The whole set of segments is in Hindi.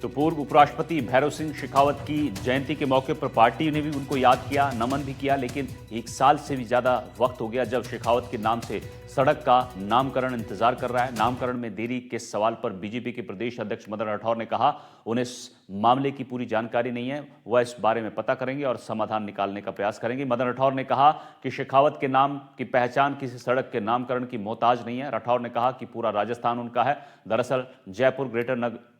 तो पूर्व उपराष्ट्रपति भैरव सिंह शेखावत की जयंती के मौके पर पार्टी ने भी उनको याद किया, नमन भी किया, लेकिन एक साल से भी ज्यादा वक्त हो गया जब शेखावत के नाम से सड़क का नामकरण इंतजार कर रहा है। नामकरण में देरी के सवाल पर बीजेपी के प्रदेश अध्यक्ष मदन राठौर ने कहा उन्हें इस मामले की पूरी जानकारी नहीं है, वह इस बारे में पता करेंगे और समाधान निकालने का प्रयास करेंगे। मदन राठौर ने कहा कि शेखावत के नाम की पहचान किसी सड़क के नामकरण की मोहताज नहीं है। राठौर ने कहा कि पूरा राजस्थान उनका है। दरअसल जयपुर ग्रेटर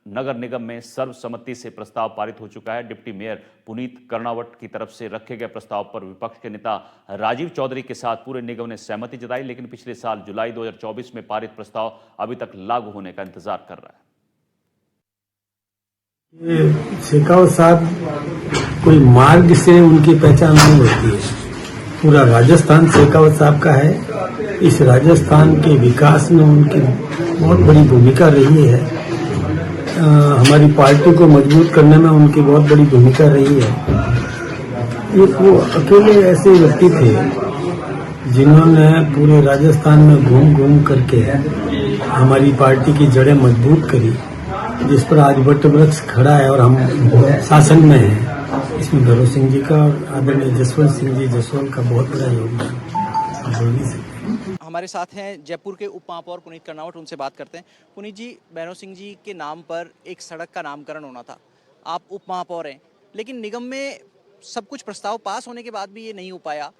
नगर निगम में सर्वसम्मति से प्रस्ताव पारित हो चुका है। डिप्टी मेयर पुनीत कर्णावत की तरफ से रखे गए प्रस्ताव पर विपक्ष के नेता राजीव चौधरी के साथ पूरे निगम ने सहमति जताई, लेकिन पिछले साल जुलाई 2024 में पारित प्रस्ताव अभी तक लागू होने का इंतजार कर रहा है। शेखावत साहब कोई मार्ग से उनकी पहचान नहीं होती है। पूरा राजस्थान शेखावत साहब का है। इस राजस्थान के विकास में उनकी बहुत बड़ी भूमिका रही है। हमारी पार्टी को मजबूत करने में उनकी बहुत बड़ी भूमिका रही है। वो अकेले ऐसे व्यक्ति थे जिन्होंने पूरे राजस्थान में घूम घूम करके हमारी पार्टी की जड़ें मजबूत करी, जिस पर आज वट वृक्ष खड़ा है और हम शासन में हैं। इसमें भैरव सिंह जी का और आदरणीय जसवंत सिंह जी जसवंत का बहुत बड़ा योगदान बोल नहीं सकते। हमारे साथ हैं जयपुर के उप महापौर पुनीत कर्णावत, उनसे बात करते हैं। पुनीत जी, भैरव सिंह जी के नाम पर एक सड़क का नामकरण होना था, आप उप महापौर हैं, लेकिन निगम में सब कुछ प्रस्ताव पास होने के बाद भी ये नहीं हो पाया,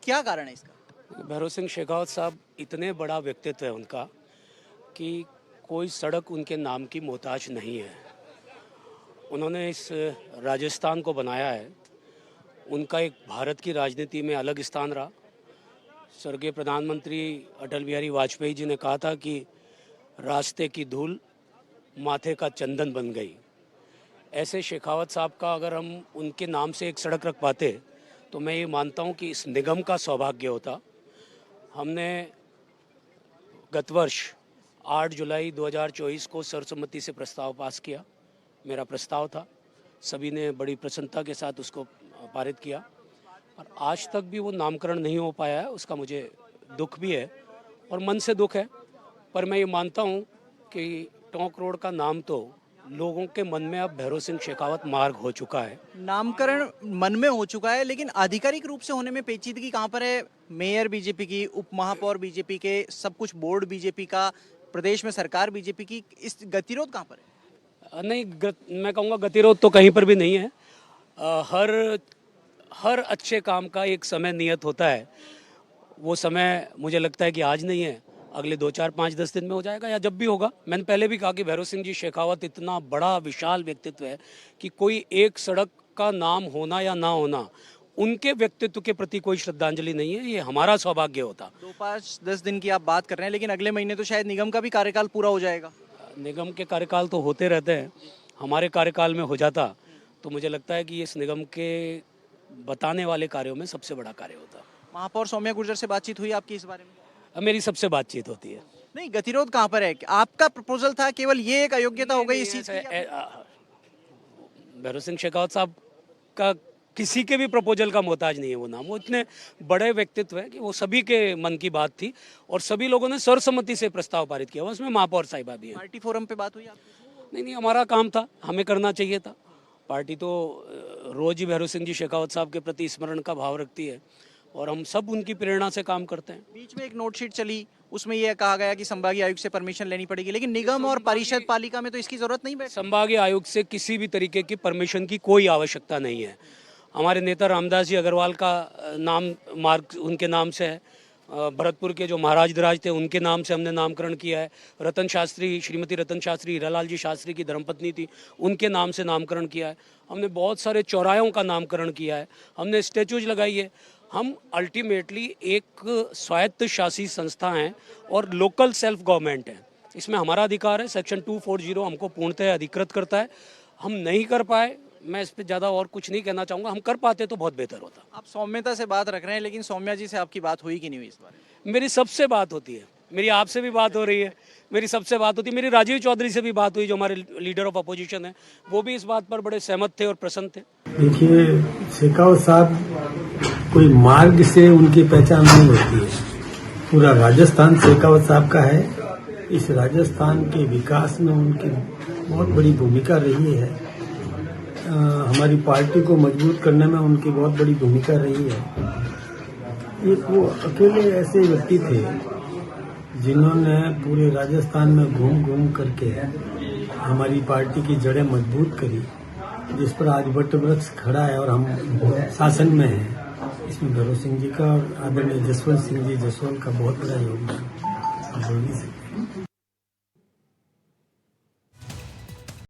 क्या कारण है इसका? भैरव सिंह शेखावत साहब इतने बड़ा व्यक्तित्व है उनका कि कोई सड़क उनके नाम की मोहताज नहीं है। उन्होंने इस राजस्थान को बनाया है। उनका एक भारत की राजनीति में अलग स्थान रहा। स्वर्गीय प्रधानमंत्री अटल बिहारी वाजपेयी जी ने कहा था कि रास्ते की धूल माथे का चंदन बन गई। ऐसे शेखावत साहब का अगर हम उनके नाम से एक सड़क रख पाते तो मैं ये मानता हूँ कि इस निगम का सौभाग्य होता। हमने गत वर्ष 8 जुलाई 2024 को सर्वसम्मति से प्रस्ताव पास किया। मेरा प्रस्ताव था, सभी ने बड़ी प्रसन्नता के साथ उसको पारित किया और आज तक भी वो नामकरण नहीं हो पाया है। उसका मुझे दुख भी है और मन से दुख है, पर मैं ये मानता हूँ कि टोंक रोड का नाम तो लोगों के मन में अब भैरव सिंह शेखावत मार्ग हो चुका है। नामकरण मन में हो चुका है, लेकिन आधिकारिक रूप से होने में पेचीदगी कहाँ पर है? मेयर बीजेपी की, उप महापौर बीजेपी के, सब कुछ बोर्ड बीजेपी का, प्रदेश में सरकार बीजेपी की, इस गतिरोध कहाँ पर है? नहीं, मैं कहूँगा गतिरोध तो कहीं पर भी नहीं है। हर अच्छे काम का एक समय नियत होता है। वो समय मुझे लगता है कि आज नहीं है, अगले 2, 4, 5, 10 दिन में हो जाएगा या जब भी होगा। मैंने पहले भी कहा कि भैरव सिंह जी शेखावत इतना बड़ा विशाल व्यक्तित्व है कि कोई एक सड़क का नाम होना या ना होना उनके व्यक्तित्व के प्रति कोई श्रद्धांजलि नहीं है। ये हमारा सौभाग्य होता। 2, 5, 10 दिन की आप बात कर रहे हैं, लेकिन अगले महीने तो शायद निगम का भी कार्यकाल पूरा हो जाएगा। निगम के कार्यकाल तो होते रहते हैं, हमारे कार्यकाल में हो जाता तो मुझे लगता है कि इस निगम के बताने वाले कार्यों में सबसे बड़ा कार्य होता। महापौर सौम्या गुर्जर से बातचीत हुई आपकी इस बारे में? मेरी सबसे बातचीत होती है। नहीं, गतिरोध कहाँ पर है? आपका प्रपोजल था, केवल ये एक अयोग्यता हो गई इस चीज की? भैरव सिंह शेखावत साहब का किसी के भी प्रपोजल का मोहताज नहीं है वो नाम। वो इतने बड़े व्यक्तित्व है कि वो सभी के मन की बात थी और सभी लोगों ने सर्वसम्मति से प्रस्ताव पारित किया। उसमें महापौर साहिबा भी है। पार्टी फोरम पे बात हुई आपकी? नहीं, हमारा काम था, हमें करना चाहिए था। पार्टी तो रोज ही भैरव सिंह जी शेखावत साहब के प्रति स्मरण का भाव रखती है और हम सब उनकी प्रेरणा से काम करते हैं। बीच में एक नोटशीट चली, उसमें यह कहा गया कि संभागीय आयुक्त से परमिशन लेनी पड़ेगी, लेकिन निगम और परिषद पालिका में तो इसकी जरूरत नहीं बैठी। संभागीय आयुक्त से किसी भी तरीके की परमिशन की कोई आवश्यकता नहीं है। हमारे नेता रामदास जी अग्रवाल का नाम मार्ग उनके नाम से है। भरतपुर के जो महाराज धराज थे उनके नाम से हमने नामकरण किया है। रतन शास्त्री, श्रीमती रतन शास्त्री, हीरालाल जी शास्त्री की धर्मपत्नी थी, उनके नाम से नामकरण किया है। हमने बहुत सारे चौराहों का नामकरण किया है, हमने स्टैचूज लगाई है। हम अल्टीमेटली एक स्वायत्त शासी संस्था हैं और लोकल सेल्फ गवर्नमेंट है। इसमें हमारा अधिकार है। सेक्शन 240 हमको पूर्णतः अधिकृत करता है। हम नहीं कर पाए, मैं इस पर ज़्यादा और कुछ नहीं कहना चाहूँगा। हम कर पाते तो बहुत बेहतर होता। आप सौम्यता से बात रख रहे हैं, लेकिन सौम्या जी से आपकी बात हुई कि नहीं हुई इस बारे? मेरी सबसे बात होती है, मेरी आपसे भी बात हो रही है, मेरी सबसे बात होती है। मेरी राजीव चौधरी से भी बात हुई, जो हमारे लीडर ऑफ अपोजिशन है, वो भी इस बात पर बड़े सहमत थे और प्रसन्न थे। देखिए, शेखावत साहब कोई मार्ग से उनकी पहचान नहीं होती है। पूरा राजस्थान शेखावत साहब का है। इस राजस्थान के विकास में उनकी बहुत बड़ी भूमिका रही है। हमारी पार्टी को मजबूत करने में उनकी बहुत बड़ी भूमिका रही है। एक वो अकेले ऐसे व्यक्ति थे जिन्होंने पूरे राजस्थान में घूम घूम करके हमारी पार्टी की जड़ें मजबूत करी, जिस पर आज वट वृक्ष खड़ा है और हम शासन में हैं। इसमें भैरव सिंह जी का और आदरणीय जसवंत सिंह जी जसवाल का बहुत बड़ा योगदान है।